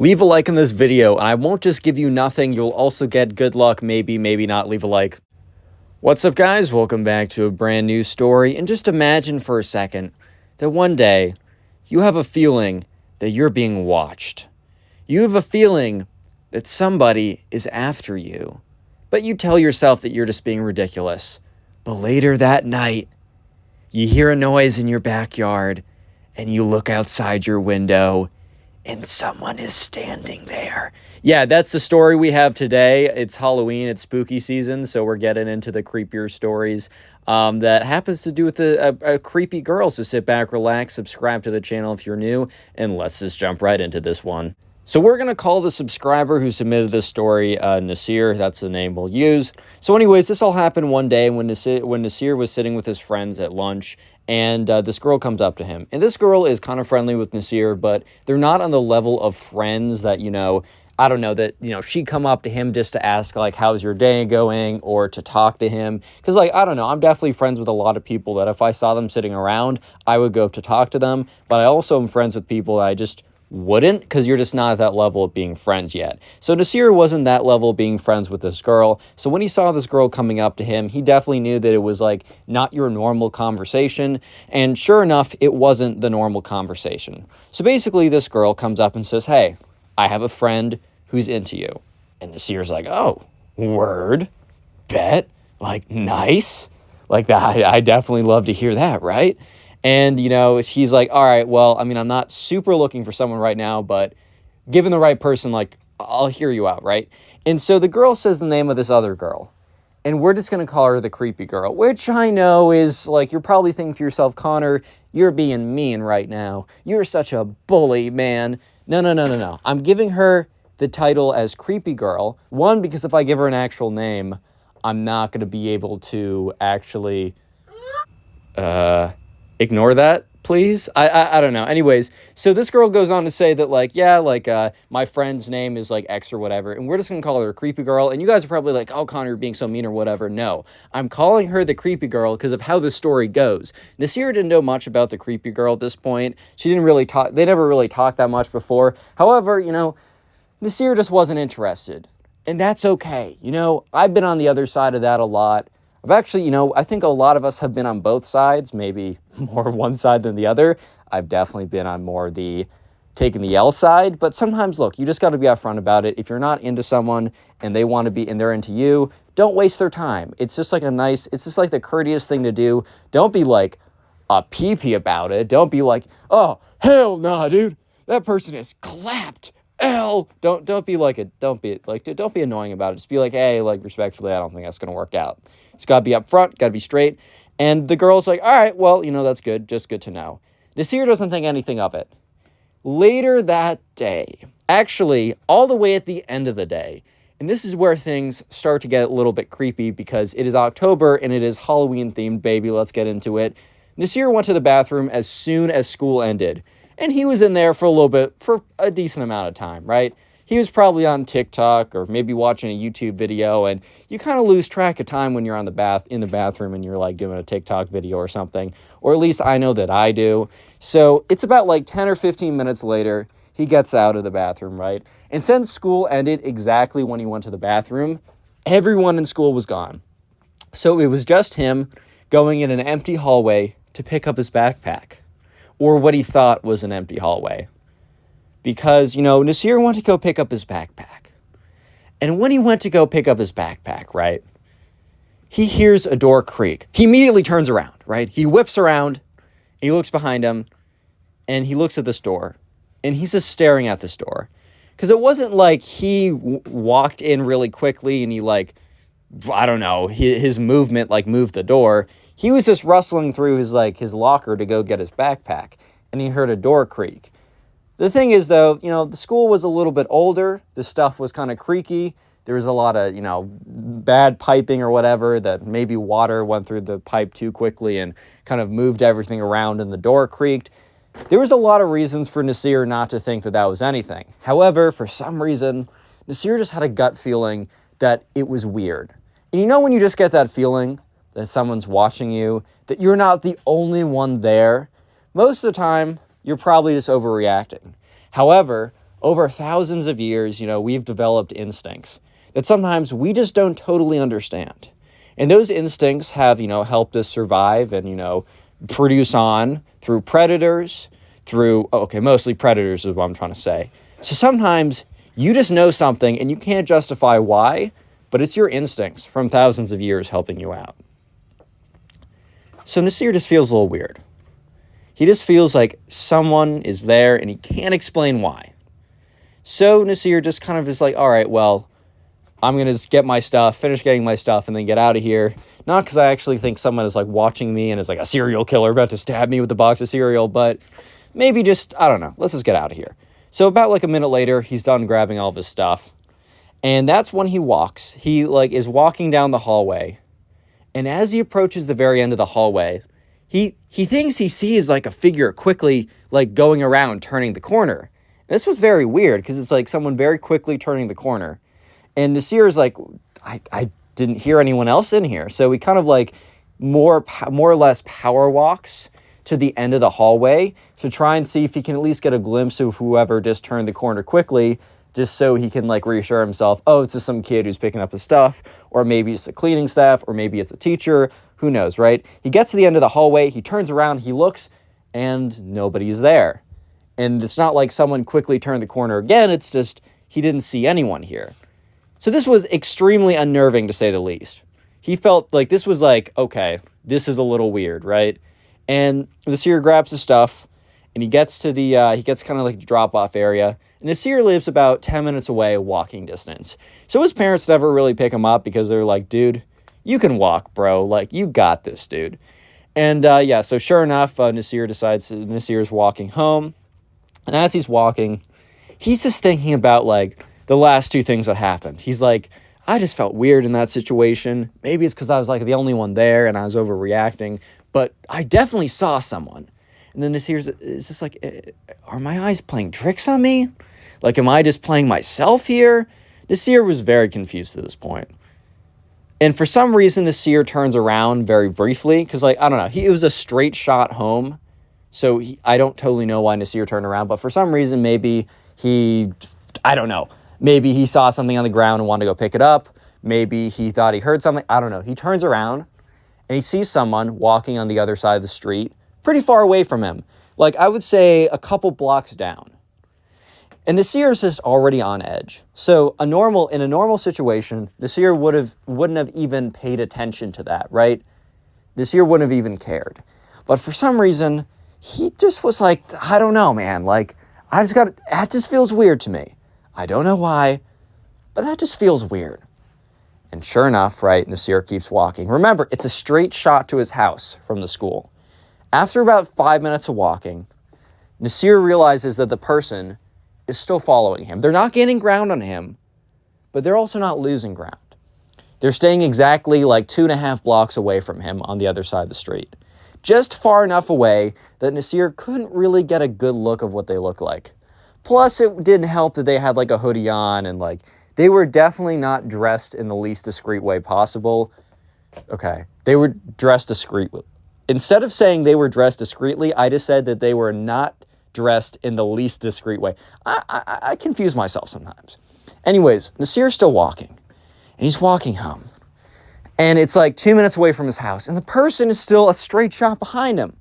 Leave a like on this video, and I won't just give you nothing, you'll also get good luck, maybe, maybe not. Leave a like. What's up, guys? Welcome back to a brand new story, and just imagine for a second that one day you have a feeling that you're being watched. You have a feeling that somebody is after you, but you tell yourself that you're just being ridiculous. But later that night, you hear a noise in your backyard, and you look outside your window, and someone is standing there. Yeah, that's the story we have today. It's Halloween, it's spooky season, so we're getting into the creepier stories that happens to do with a creepy girl. So sit back, relax, subscribe to the channel if you're new, and let's just jump right into this one. So we're going to call the subscriber who submitted this story Nasir. That's the name we'll use. So anyways, this all happened one day when Nasir was sitting with his friends at lunch, and this girl comes up to him. And this girl is kind of friendly with Nasir, but they're not on the level of friends that, I don't know, that, she'd come up to him just to ask, like, how's your day going, or to talk to him. Because, like, I don't know, I'm definitely friends with a lot of people that if I saw them sitting around, I would go up to talk to them. But I also am friends with people that I just wouldn't, because you're just not at that level of being friends yet. So Nasir wasn't that level of being friends with this girl. So when he saw this girl coming up to him, he definitely knew that it was like not your normal conversation. And sure enough, it wasn't the normal conversation. So basically this girl comes up and says, "Hey, I have a friend who's into you." And Nasir's like, "Oh, word, bet, like, nice. Like, that, I definitely love to hear that, right?" And, he's like, "All right, well, I mean, I'm not super looking for someone right now, but given the right person, like, I'll hear you out, right?" And so the girl says the name of this other girl, and we're just going to call her the creepy girl, which I know is, like, you're probably thinking to yourself, "Connor, you're being mean right now. You're such a bully, man." No, no, no, no, no. I'm giving her the title as creepy girl. One, because if I give her an actual name, I'm not going to be able to actually, ignore that, please. I don't know. Anyways, so this girl goes on to say that, like, yeah, like, my friend's name is, like, X or whatever, and we're just gonna call her a creepy girl. And you guys are probably like, "Oh, Connor, you're being so mean," or whatever. No, I'm calling her the creepy girl because of how the story goes. Nasir didn't know much about the creepy girl at this point. She didn't really talk. They never really talked that much before. However, Nasir just wasn't interested, and that's okay. I've been on the other side of that a lot. I've actually, I think a lot of us have been on both sides, maybe more one side than the other. I've definitely been on more the taking the L side, but sometimes, look, you just got to be upfront about it. If you're not into someone and they want to be, and they're into you, don't waste their time. It's just like it's just like the courteous thing to do. Don't be like a pee-pee about it. Don't be like, "Oh, hell nah, dude, that person is clapped. L." Don't be annoying about it. Just be like, "Hey, like, respectfully, I don't think that's going to work out." It's got to be upfront, got to be straight. And the girl's like, "All right, well, that's good. Just good to know." Nasir doesn't think anything of it. Later that day, actually, all the way at the end of the day, and this is where things start to get a little bit creepy because it is October and it is Halloween themed, baby. Let's get into it. Nasir went to the bathroom as soon as school ended, and he was in there for a decent amount of time, right? He was probably on TikTok or maybe watching a YouTube video, and you kind of lose track of time when you're in the bathroom and you're like doing a TikTok video or something, or at least I know that I do. So it's about like 10 or 15 minutes later, he gets out of the bathroom, right? And since school ended exactly when he went to the bathroom, everyone in school was gone. So it was just him going in an empty hallway to pick up his backpack, or what he thought was an empty hallway. Because, Nasir went to go pick up his backpack. And when he went to go pick up his backpack, right, he hears a door creak. He immediately turns around, right? He whips around, and he looks behind him, and he looks at this door, and he's just staring at this door. Because it wasn't like he walked in really quickly, and he, like, I don't know, his movement, like, moved the door. He was just rustling through his locker to go get his backpack, and he heard a door creak. The thing is, though, the school was a little bit older. The stuff was kind of creaky. There was a lot of, bad piping or whatever, that maybe water went through the pipe too quickly and kind of moved everything around and the door creaked. There was a lot of reasons for Nasir not to think that that was anything. However, for some reason, Nasir just had a gut feeling that it was weird. And when you just get that feeling that someone's watching you, that you're not the only one there, most of the time, you're probably just overreacting. However, over thousands of years, we've developed instincts that sometimes we just don't totally understand. And those instincts have, helped us survive and, produce on through predators, mostly predators is what I'm trying to say. So sometimes you just know something and you can't justify why, but it's your instincts from thousands of years helping you out. So Nasir just feels a little weird. He just feels like someone is there and he can't explain why. So Nasir just kind of is like, all right, well, I'm going to just get my stuff, finish getting my stuff, and then get out of here. Not because I actually think someone is like watching me and is like a serial killer about to stab me with a box of cereal, but maybe just, I don't know, let's just get out of here. So about like a minute later, he's done grabbing all of his stuff. And that's when he walks. He is walking down the hallway. And as he approaches the very end of the hallway, he thinks he sees like a figure quickly going around turning the corner. And this was very weird because it's like someone very quickly turning the corner. And Nasir is like, I didn't hear anyone else in here. So he kind of more or less power walks to the end of the hallway to try and see if he can at least get a glimpse of whoever just turned the corner quickly, just so he can reassure himself, oh, it's just some kid who's picking up his stuff, or maybe it's the cleaning staff, or maybe it's a teacher, who knows, right? He gets to the end of the hallway, he turns around, he looks, and nobody's there. And it's not like someone quickly turned the corner again, it's just he didn't see anyone here. So this was extremely unnerving, to say the least. He felt like this was okay, this is a little weird, right? And Nasir grabs his stuff, and he gets to the drop-off area. And Nasir lives about 10 minutes away, walking distance. So his parents never really pick him up because they're like, dude, you can walk, bro. You got this, dude. And so sure enough, Nasir's walking home. And as he's walking, he's just thinking about the last two things that happened. He's like, I just felt weird in that situation. Maybe it's because I was the only one there and I was overreacting, but I definitely saw someone. And then Nasir is just are my eyes playing tricks on me? Am I just playing myself here? Nasir was very confused at this point. And for some reason, Nasir turns around very briefly because I don't know, it was a straight shot home. So I don't totally know why Nasir turned around, but for some reason, maybe I don't know. Maybe he saw something on the ground and wanted to go pick it up. Maybe he thought he heard something. I don't know. He turns around and he sees someone walking on the other side of the street, pretty far away from him. I would say a couple blocks down. And Nasir is just already on edge. So in a normal situation, Nasir wouldn't have even paid attention to that, right? Nasir wouldn't have even cared. But for some reason, he just was I don't know, man. That just feels weird to me. I don't know why, but that just feels weird. And sure enough, right, Nasir keeps walking. Remember, it's a straight shot to his house from the school. After about 5 minutes of walking, Nasir realizes that the person is still following him. They're not gaining ground on him, but they're also not losing ground. They're staying exactly 2.5 blocks away from him on the other side of the street. Just far enough away that Nasir couldn't really get a good look of what they look like. Plus, it didn't help that they had a hoodie on and they were definitely not dressed in the least discreet way possible. Okay, they were dressed discreetly. Instead of saying they were dressed discreetly, I just said that they were not dressed in the least discreet way. I confuse myself sometimes. Anyways, Nasir's still walking, and he's walking home. And it's 2 minutes away from his house, and the person is still a straight shot behind him.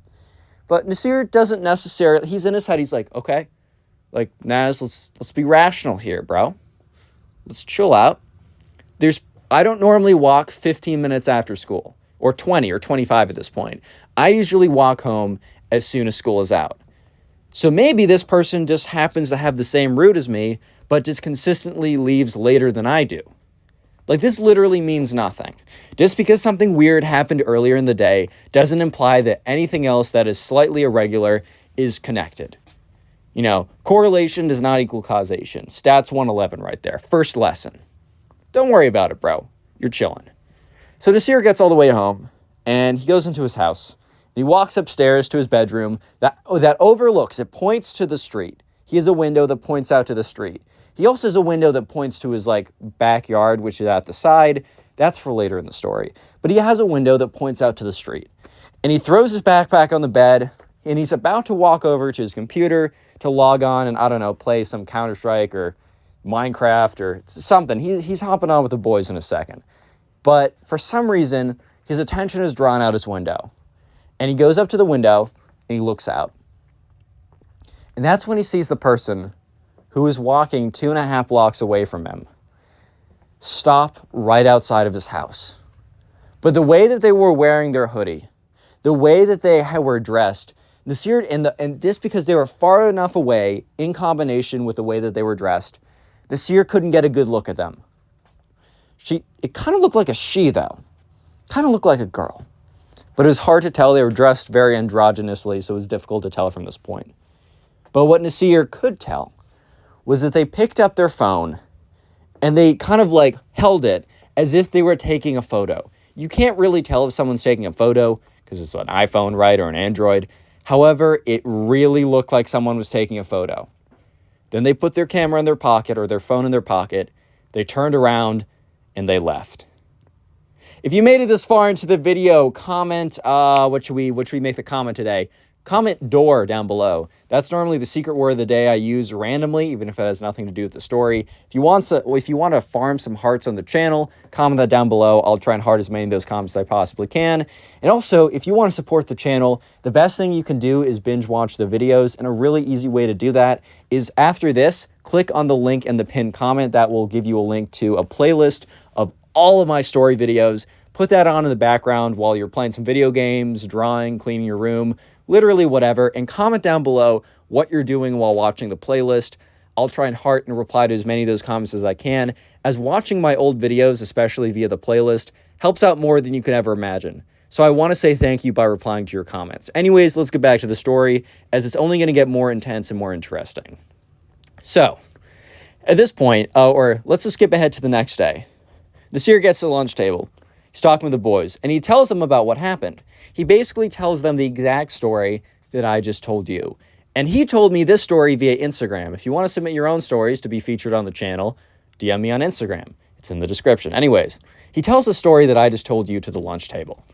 But Nasir doesn't necessarily, he's in his head, he's okay, Naz, let's be rational here, bro. Let's chill out. I don't normally walk 15 minutes after school, or 20 or 25 at this point. I usually walk home as soon as school is out. So maybe this person just happens to have the same route as me, but just consistently leaves later than I do. This literally means nothing. Just because something weird happened earlier in the day doesn't imply that anything else that is slightly irregular is connected. Correlation does not equal causation. Stats 111 right there. First lesson. Don't worry about it, bro. You're chilling. So Nasir gets all the way home, and he goes into his house. And he walks upstairs to his bedroom that overlooks, it points to the street. He has a window that points out to the street. He also has a window that points to his backyard, which is at the side. That's for later in the story. But he has a window that points out to the street. And he throws his backpack on the bed, and he's about to walk over to his computer to log on and, I don't know, play some Counter-Strike or Minecraft or something. He's hopping on with the boys in a second. But for some reason, his attention is drawn out his window. And he goes up to the window and he looks out. And that's when he sees the person who is walking 2.5 blocks away from him stop right outside of his house. But the way that they were wearing their hoodie, the way that they were dressed, and just because they were far enough away in combination with the way that they were dressed, Nasir couldn't get a good look at them. It kind of looked like a she, though. Kind of looked like a girl. But it was hard to tell. They were dressed very androgynously, so it was difficult to tell from this point. But what Nasir could tell was that they picked up their phone and they kind of like held it as if they were taking a photo. You can't really tell if someone's taking a photo because it's an iPhone, right, or an Android. However, it really looked like someone was taking a photo. Then they put their camera in their pocket or their phone in their pocket. They turned around and they left. If you made it this far into the video, comment, what should we make the comment today? Comment door down below. That's normally the secret word of the day I use randomly, even if it has nothing to do with the story. If you want to farm some hearts on the channel, comment that down below. I'll try and heart as many of those comments as I possibly can. And also, if you want to support the channel, the best thing you can do is binge watch the videos. And a really easy way to do that is after this, click on the link in the pinned comment. That will give you a link to a playlist of all of my story videos. Put that on in the background while you're playing some video games, drawing, cleaning your room, literally whatever, and comment down below what you're doing while watching the playlist. I'll try and heart and reply to as many of those comments as I can, as watching my old videos, especially via the playlist, helps out more than you can ever imagine. So I want to say thank you by replying to your comments. Anyways, let's get back to the story, as it's only going to get more intense and more interesting. So, at this point, or let's just skip ahead to the next day. Nasir gets to the lunch table. He's talking with the boys, and he tells them about what happened. He basically tells them the exact story that I just told you. And he told me this story via Instagram. If you want to submit your own stories to be featured on the channel, DM me on Instagram. It's in the description. Anyways, he tells the story that I just told you to the lunch table.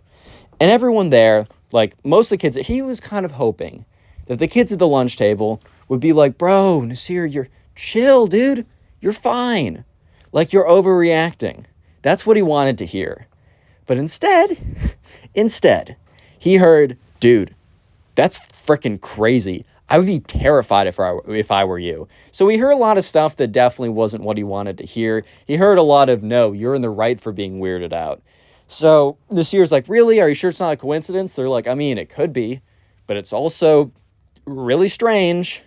And everyone there, like most of the kids, he was kind of hoping that the kids at the lunch table would be like, bro, Nasir, you're chill, dude. You're fine. Like, you're overreacting. That's what he wanted to hear. But instead, he heard, dude, that's freaking crazy. I would be terrified if I were you. So he heard a lot of stuff that definitely wasn't what he wanted to hear. He heard a lot of, no, you're in the right for being weirded out. So Nasir's like, really? Are you sure it's not a coincidence? They're like, I mean, it could be, but it's also really strange,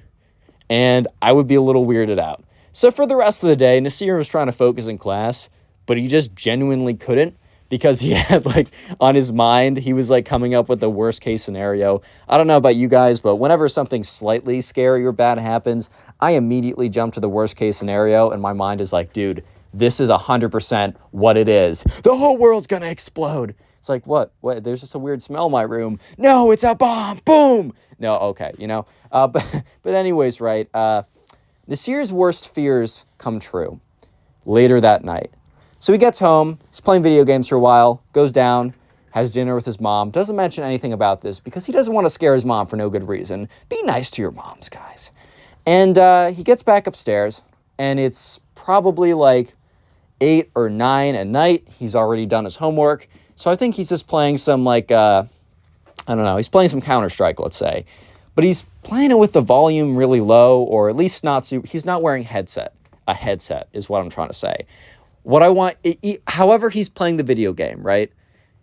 and I would be a little weirded out. So for the rest of the day, Nasir was trying to focus in class, but he just genuinely couldn't. Because he had, like, on his mind, he was, like, coming up with the worst-case scenario. I don't know about you guys, but whenever something slightly scary or bad happens, I immediately jump to the worst-case scenario, and my mind is like, dude, this is 100% what it is. The whole world's gonna explode. It's like, what? There's just a weird smell in my room. No, it's a bomb. Boom. No, okay, you know. But anyways, right, Nasir's worst fears come true later that night. So he gets home, he's playing video games for a while, goes down, has dinner with his mom, doesn't mention anything about this because he doesn't want to scare his mom for no good reason. Be nice to your moms, guys. And he gets back upstairs, and it's probably like 8 or 9 at night. He's already done his homework. So I think he's just playing some, like, I don't know, he's playing some Counter-Strike, let's say. But he's playing it with the volume really low, or at least he's not wearing a headset is what I'm trying to say. However he's playing the video game, right?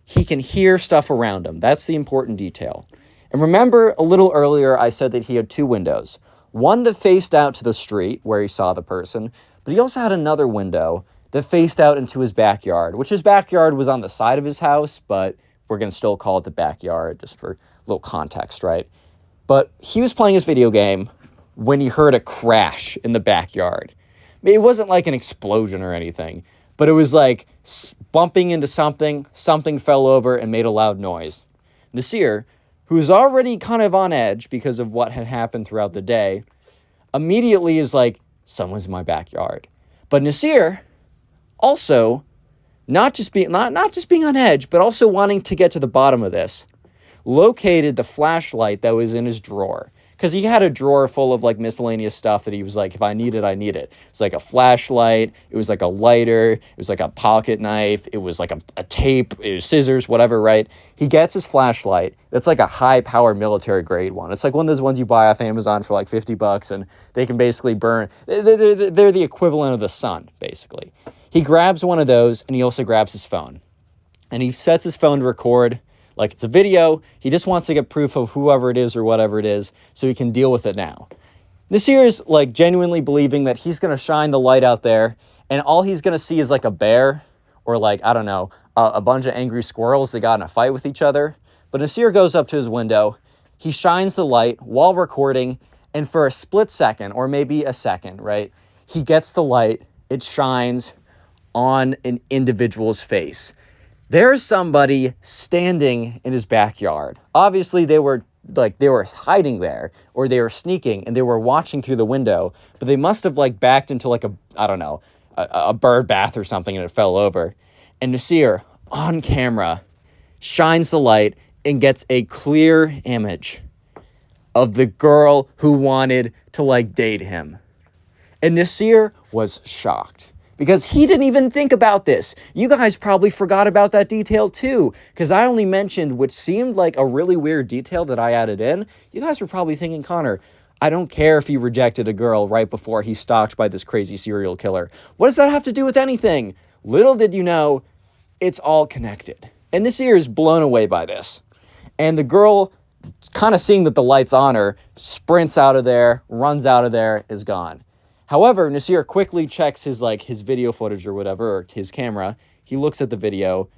He can hear stuff around him. That's the important detail. And remember, a little earlier, I said that he had 2 windows. One that faced out to the street where he saw the person, but he also had another window that faced out into his backyard, which his backyard was on the side of his house, but we're going to still call it the backyard just for a little context, right? But he was playing his video game when he heard a crash in the backyard. It wasn't like an explosion or anything, but it was like bumping into something fell over and made a loud noise. Nasir, who's already kind of on edge because of what had happened throughout the day, immediately is like, someone's in my backyard. But Nasir also, not just being on edge, but also wanting to get to the bottom of this, located the flashlight that was in his drawer. because he had a drawer full of like miscellaneous stuff that he was like, if I need it, I need it. It's like a flashlight, it was like a lighter, it was like a pocket knife, it was like a tape, it was scissors, whatever, right? He gets his flashlight. That's like a high power military grade one. It's like one of those ones you buy off Amazon for like $50 and they can basically burn. They're the equivalent of the sun, basically. He grabs one of those and he also grabs his phone. And he sets his phone to record like it's a video. He just wants to get proof of whoever it is or whatever it is so he can deal with it now. Nasir is like genuinely believing that he's going to shine the light out there and all he's going to see is like a bear or like, I don't know, a bunch of angry squirrels that got in a fight with each other. But Nasir goes up to his window. He shines the light while recording, and for a split second or maybe a second, right, he gets the light. It shines on an individual's face. There's somebody standing in his backyard. Obviously, they were hiding there or they were sneaking and they were watching through the window, but they must have like backed into like a bird bath or something and it fell over. And Nasir, on camera, shines the light and gets a clear image of the girl who wanted to like date him. And Nasir was shocked. Because he didn't even think about this. You guys probably forgot about that detail too. Because I only mentioned what seemed like a really weird detail that I added in. You guys were probably thinking, Connor, I don't care if he rejected a girl right before he's stalked by this crazy serial killer. What does that have to do with anything? Little did you know, it's all connected. And Nasir is blown away by this. And the girl, kind of seeing that the light's on her, sprints out of there, runs out of there, is gone. However, Nasir quickly checks his video footage or whatever, or his camera. He looks at the video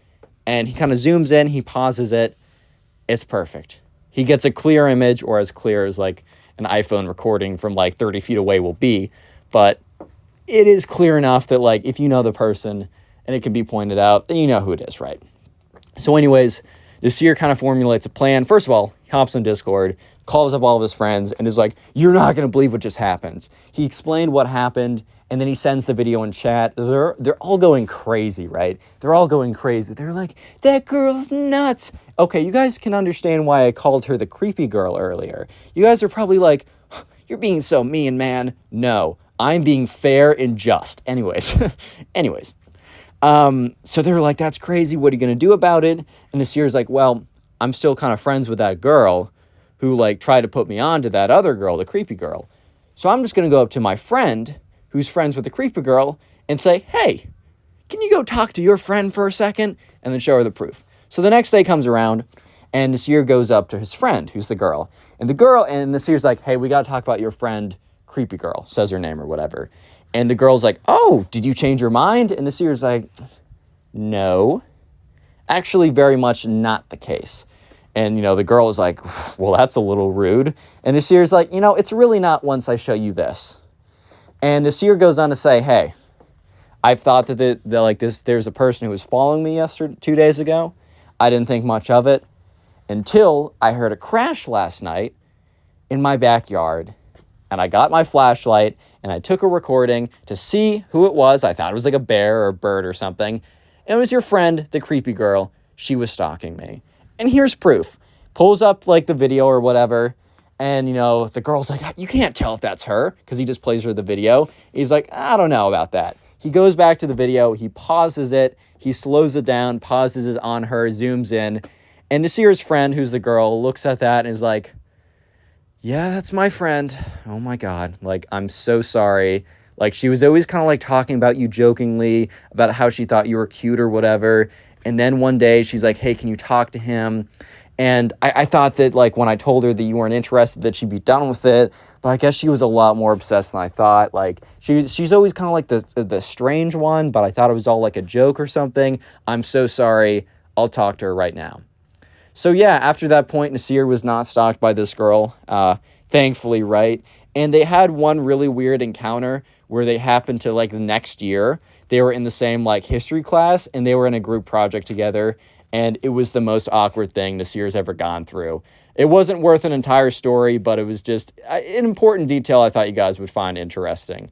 and he kind of zooms in, he pauses it. It's perfect. He gets a clear image, or as clear as like an iPhone recording from like 30 feet away will be. But it is clear enough that like if you know the person and it can be pointed out, then you know who it is, right? So anyways, Nasir kind of formulates a plan. First of all, he hops on Discord, calls up all of his friends, and is like, you're not going to believe what just happened. He explained what happened, and then he sends the video in chat. They're all going crazy, right? They're all going crazy. They're like, that girl's nuts. Okay, you guys can understand why I called her the creepy girl earlier. You guys are probably like, you're being so mean, man. No, I'm being fair and just. Anyways. So they were like, that's crazy. What are you going to do about it? And Nasir's like, well, I'm still kind of friends with that girl who like tried to put me on to that other girl, the creepy girl. So I'm just going to go up to my friend who's friends with the creepy girl and say, hey, can you go talk to your friend for a second? And then show her the proof. So the next day comes around and Nasir goes up to his friend, who's the girl. And Nasir's like, hey, we got to talk about your friend, creepy girl, says her name or whatever. And the girl's like, oh, did you change your mind? And Nasir's like, no, actually very much not the case. And, the girl is like, well, that's a little rude. And Nasir's like, it's really not once I show you this. And Nasir goes on to say, hey, I've thought that there's a person who was following me 2 days ago. I didn't think much of it until I heard a crash last night in my backyard. And I got my flashlight and I took a recording to see who it was. I thought it was like a bear or a bird or something. And it was your friend, the creepy girl. She was stalking me. And here's proof. Pulls up like the video or whatever. And, the girl's like, you can't tell if that's her, because he just plays her the video. He's like, I don't know about that. He goes back to the video. He pauses it. He slows it down, pauses it on her, zooms in. And Nasir's friend, who's the girl, looks at that and is like, yeah, that's my friend. Oh my God. Like, I'm so sorry. Like, she was always kind of like talking about you jokingly, about how she thought you were cute or whatever. And then one day she's like, hey, can you talk to him? And I thought that like when I told her that you weren't interested, that she'd be done with it. But I guess she was a lot more obsessed than I thought. Like she's always kind of like the strange one, but I thought it was all like a joke or something. I'm so sorry. I'll talk to her right now. So yeah, after that point, Nasir was not stalked by this girl, thankfully, right? And they had one really weird encounter where they happened to like the next year. They were in the same like history class and they were in a group project together. And it was the most awkward thing Nasir's ever gone through. It wasn't worth an entire story, but it was just an important detail I thought you guys would find interesting.